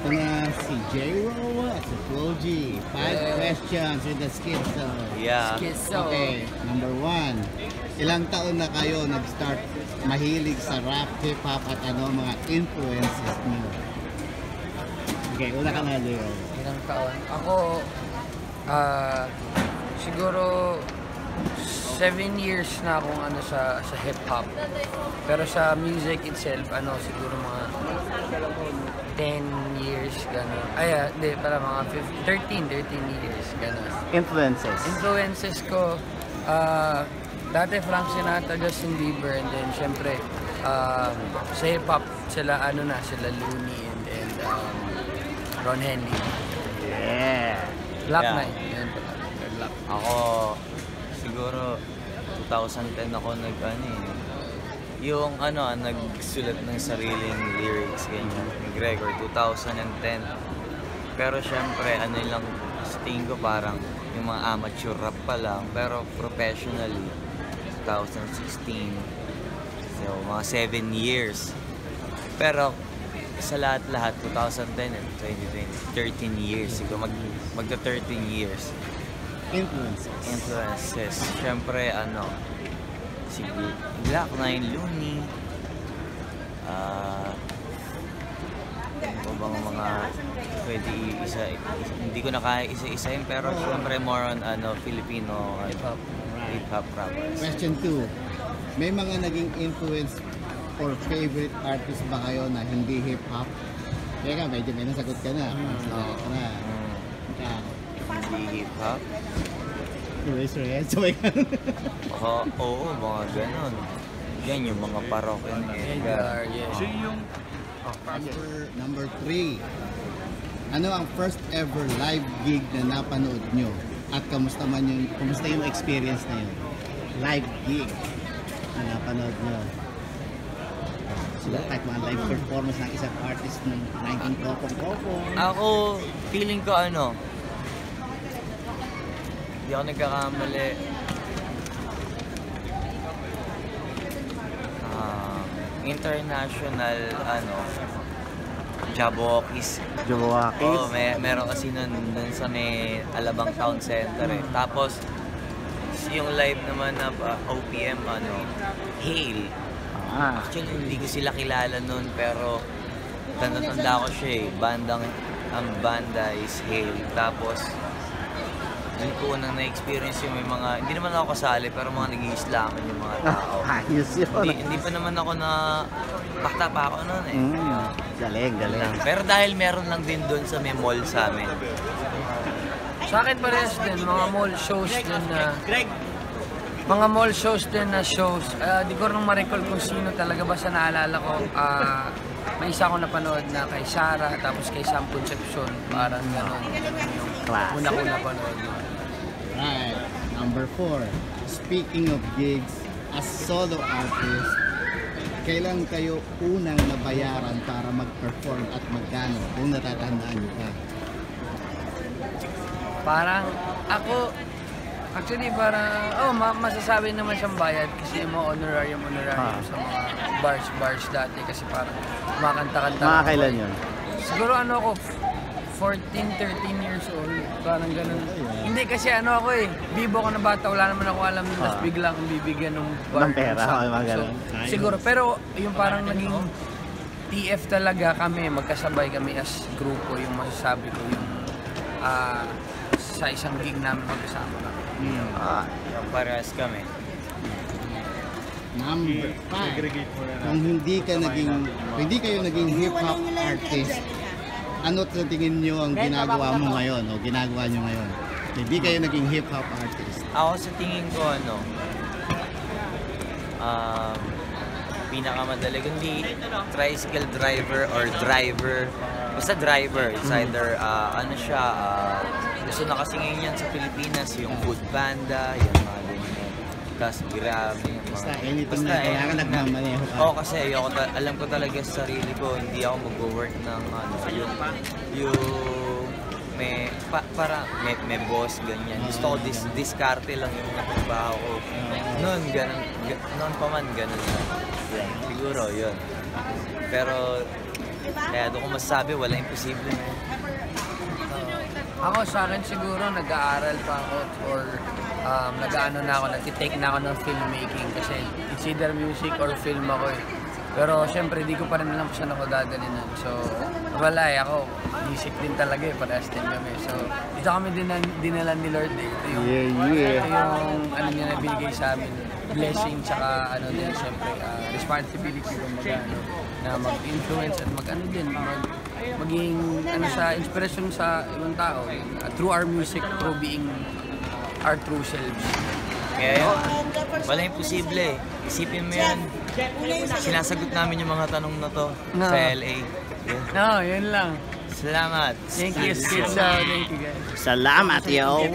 Ito na si J-Ro at si Flo G. 5 questions with the Schizo. Yeah. Okay, number 1. Ilang taon na kayo nag-start mahilig sa rap, hip-hop at mga influences niyo? Okay, una ka na, J-Ro. Ilang taon? Ako, siguro 7 years na akong sa hip-hop. Pero sa music itself, siguro mga 10 years, gano'n. Hindi, para mga 13 years, gano'n. Influences ko, dati Frank Sinatra, Justin Bieber, and then syempre, sa hip-hop, sila Looney and Ron Henley. Yeah! Black Yeah. Knight. Yan pala. Black. Ako, siguro 2010 ako yung nagsulat ng sariling lyrics, ganyan. Gregor, 2010. Pero syempre, lang, sa tingin ko parang yung mga amateur rap pa lang. Pero professionally, 2016. So, mga 7 years. Pero, sa lahat-lahat, 2010 and 2020, 13 years. Siguro magta 13 years. Influences. Siyempre, si Black Knight, Looney, ano bang mga pwede hindi ko na kaya isa-isahin, pero siyempre more on Filipino hip-hop rappers. Question 2. May mga naging influence or favorite artist ba kayo na hindi hip-hop? Teka, medyo may nasagot ka na. Hindi hip-hop? Reyes. Oo, mga ganon. Yan yung mga parokya na So yung Number 3. Ano ang first ever live gig na napanood nyo? At kumusta yung experience na yun? Live gig na napanood nyo. Kahit mga live performance ng isang artist ng 19 Kopong. Ako, feeling ko hindi ako nagkakamali. International, Jabokis. Oo, meron kasi nun sa may Alabang Town Center eh. Tapos, yung live naman na OPM, Hail. Actually, hindi ko sila kilala nun, pero tanda ko siya eh. Ang banda is Hail. Tapos, doon ko unang na-experience yung may mga, hindi naman ako kasali, pero mga nag-i-islaman yung mga tao. Ayos yun. Hindi pa naman ako bata pa ako noon eh. Galing. Pero dahil meron lang din doon sa may mall sa amin. sa akin parehas din, mga mall shows din na shows. Di ko nang ma-recall kung sino talaga, basta naalala ko. May isa ko napanood na kay Sarah, tapos kay Sam Concepcion, parang gano'n. Una ko napanood. Right. Number 4. Speaking of gigs, as solo artist, kailan kayo unang nabayaran para mag-perform at magkano? Kung natatandaan nyo pa. Parang ako, actually masasabi naman siyang bayad kasi yung mga honorarium sa mga bars dati kasi parang kumakanta-kanta. Mga kailan yun? Siguro ako, 14-13 years old, parang ganun. Hindi kasi bibo ko na bata, wala naman ako alam, tapos biglang bibigyan ng bar. Ng pera, so, siguro, pero yung parang naging TF talaga kami, magkasabay kami as grupo, yung masasabi ko, yung sa isang gig namin magkasama kami. Yung parehas kami. Number 5. Kung hindi kayo naging hip-hop artist, ano sa tingin nyo ang ginagawa mo ngayon o ginagawa nyo ngayon? Hindi kayo naging hip-hop artist. Ako sa tingin ko pinakamadali kundi tricycle driver or driver. Basta driver. It's either gusto na kasi ngayon yan sa Pilipinas, yung Food Panda, yung mga ganyan. Tapos Grab, Basta anything na kailangan nagmamaneho ka. Oo, kasi alam ko talaga sa sarili ko, hindi ako mag-work ng may boss, ganyan. Gusto ko diskarte lang yung mga trabaho ko. Noon pa man, ganun lang. Siguro, yun. Pero, Kaya doon ko masasabi, wala imposible. Ako sa akin siguro nag-aaral pa ako or nag-ano na ako, nag-take na ako ng filmmaking kasi it's either music or film ako eh. Pero syempre di ko pa rin alam kung saan ako dadalinan. So wala eh, ako music din talaga eh, parehas din kami. So dito kami dinalan ni Lord eh. Ito yung ano niya na binigay sa amin, blessing tsaka ano din syempre responsibility kumbaga na mag-influence at mag-ano din, maging ano sa inspiration sa ibang tao through our music, through being our true selves. Kaya yun, wala imposible eh. Isipin mo yan. Sinasagot namin yung mga tanong na to sa LA. Yeah. No, yun lang. Salamat. Thank you, kids. Thank you guys. Salamat, yo!